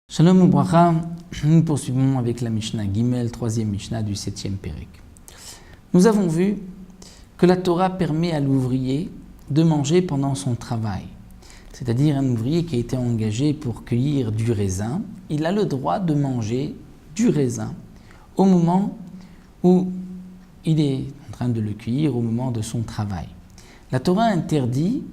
Shalom Ubracha, nous poursuivons avec la Mishnah Gimel, troisième Mishnah du 7e Pérek. Nous avons vu que la Torah permet à l'ouvrier de manger pendant son travail. C'est-à-dire un ouvrier qui a été engagé pour cueillir du raisin, il a le droit de manger du raisin au moment où il est en train de le cueillir, au moment de son travail. La Torah interdit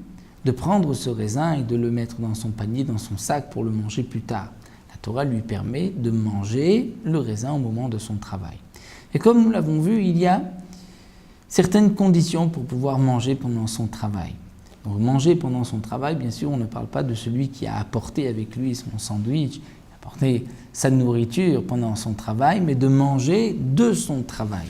de prendre ce raisin et de le mettre dans son panier, dans son sac pour le manger plus tard. La Torah lui permet de manger le raisin au moment de son travail. Et comme nous l'avons vu, il y a certaines conditions pour pouvoir manger pendant son travail. Donc manger pendant son travail, bien sûr, on ne parle pas de celui qui a apporté avec lui son sandwich, apporté sa nourriture pendant son travail, mais de manger de son travail.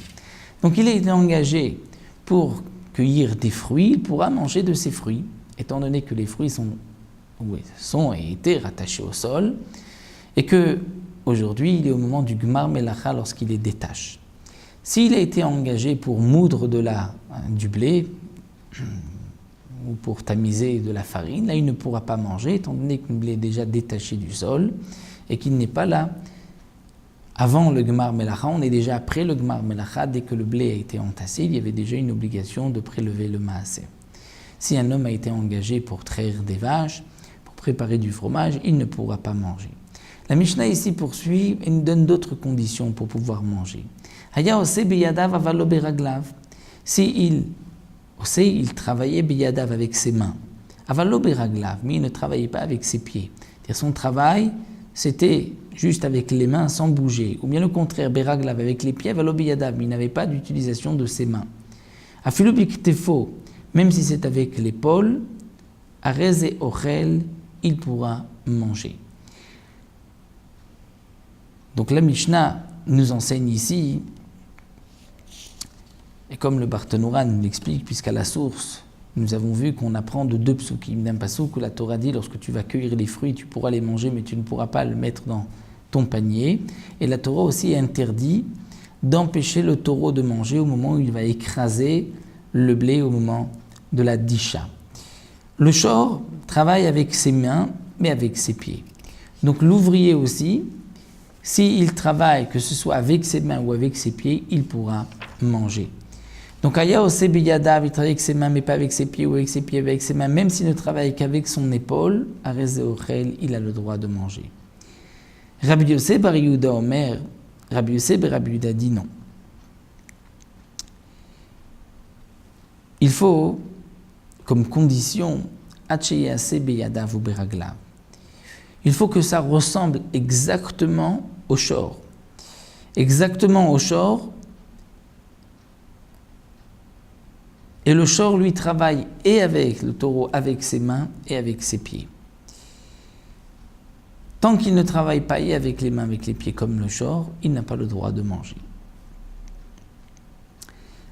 Donc il est engagé pour cueillir des fruits, il pourra manger de ces fruits, étant donné que les fruits sont et étaient rattachés au sol, et qu'aujourd'hui, il est au moment du Gmar Melacha lorsqu'il les détache. S'il a été engagé pour moudre du blé ou pour tamiser de la farine, là, il ne pourra pas manger, étant donné que le blé est déjà détaché du sol et qu'il n'est pas là avant le Gmar Melacha. On est déjà après le Gmar Melacha. Dès que le blé a été entassé, il y avait déjà une obligation de prélever le Maaseh. Si un homme a été engagé pour traire des vaches, pour préparer du fromage, il ne pourra pas manger. La Mishnah ici poursuit et nous donne d'autres conditions pour pouvoir manger. Si il travaillait biyadav avec ses mains, avalo beraglav, mais il ne travaillait pas avec ses pieds. Son travail, c'était juste avec les mains sans bouger, ou bien le contraire, beraglav avec les pieds, avalo biyadav, mais il n'avait pas d'utilisation de ses mains. Afilu biktefo, même si c'est avec l'épaule, arez et ochel, il pourra manger. Donc la Mishnah nous enseigne ici, et comme le Barthénoran nous l'explique, puisqu'à la source, nous avons vu qu'on apprend de deux psukim. D'un pasouk où la Torah dit, lorsque tu vas cueillir les fruits, tu pourras les manger, mais tu ne pourras pas le mettre dans ton panier. Et la Torah aussi interdit d'empêcher le taureau de manger au moment où il va écraser le blé, au moment de la disha. Le shor travaille avec ses mains, mais avec ses pieds. Donc l'ouvrier aussi, s'il travaille, que ce soit avec ses mains ou avec ses pieds, il pourra manger. Donc Aya Ose Biyadav, il travaille avec ses mains, mais pas avec ses pieds, ou avec ses pieds, avec ses mains, même s'il ne travaille qu'avec son épaule, Arez Ochel, il a le droit de manger. Rabbi Yosef bar Yehuda Omer, Rabbi Yosef bar Rabbi Yehuda dit non. Il faut, comme condition, Acheyase Biyadav ou Beraglav. Il faut que ça ressemble exactement au shor. Exactement au shor. Et le shor, lui, travaille et avec le taureau, avec ses mains et avec ses pieds. Tant qu'il ne travaille pas et avec les mains, avec les pieds comme le shor, il n'a pas le droit de manger.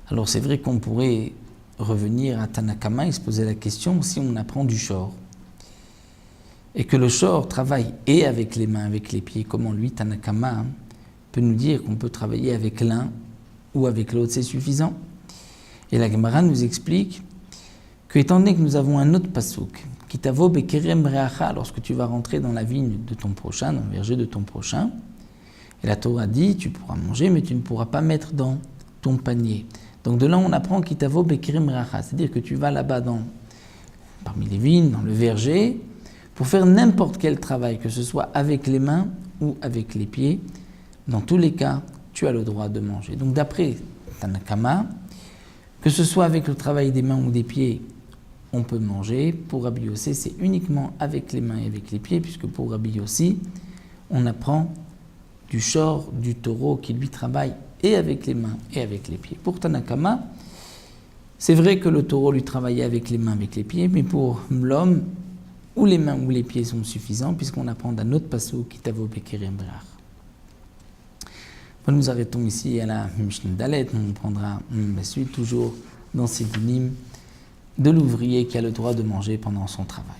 Alors c'est vrai qu'on pourrait revenir à Tanakama et se poser la question si on apprend du shor. Et que le shor travaille et avec les mains, avec les pieds, comment lui, Tanakama, peut nous dire qu'on peut travailler avec l'un ou avec l'autre, c'est suffisant. Et la Gemara nous explique que, étant donné que nous avons un autre pasouk, Kitavo bekerem reacha, lorsque tu vas rentrer dans la vigne de ton prochain, dans le verger de ton prochain, et la Torah dit, tu pourras manger, mais tu ne pourras pas mettre dans ton panier. Donc de là, on apprend Kitavo bekerem reacha, c'est-à-dire que tu vas là-bas parmi les vignes, dans le verger, pour faire n'importe quel travail, que ce soit avec les mains ou avec les pieds, dans tous les cas, tu as le droit de manger. Donc d'après Tanakama, que ce soit avec le travail des mains ou des pieds, on peut manger. Pour Rabbi Yossi, c'est uniquement avec les mains et avec les pieds, puisque pour Rabbi Yossi, on apprend du shor, du taureau, qui lui travaille et avec les mains et avec les pieds. Pour Tanakama, c'est vrai que le taureau lui travaillait avec les mains, avec les pieds, mais pour l'homme, ou les mains ou les pieds sont suffisants, puisqu'on apprend d'un autre pasouk, Kitavo bekerem brach. Nous arrêtons ici à la Mishnah Dalet, on prendra la suite toujours dans ces dynimes de l'ouvrier qui a le droit de manger pendant son travail.